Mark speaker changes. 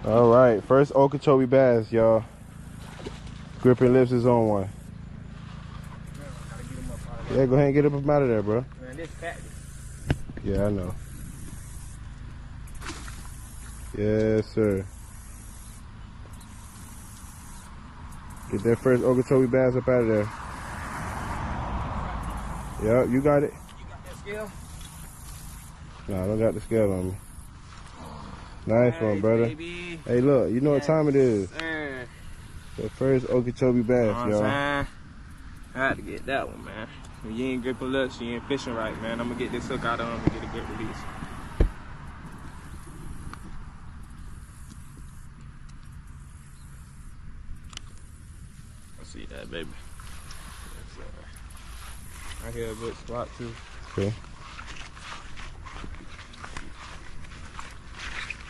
Speaker 1: All right, first Okeechobee bass, y'all. Gripping lips is on one. Yeah, go ahead and get him out of there, bro.
Speaker 2: Man, this fat.
Speaker 1: Yeah, I know. Yes, sir. Get that first Okeechobee bass up out of there. Yep, you got it.
Speaker 2: You got that scale?
Speaker 1: Nah, I don't got the scale on me. Nice one, brother.
Speaker 2: Baby.
Speaker 1: Hey, look, you know what time it is.
Speaker 2: Sir.
Speaker 1: The first Okeechobee bass, y'all.
Speaker 2: I had to get that one, man. When you ain't gripping lips, you ain't fishing right, man. I'm gonna get this hook out of him and get a good release. I see that, baby. Yes, sir. I hear a good spot, too.
Speaker 1: Okay.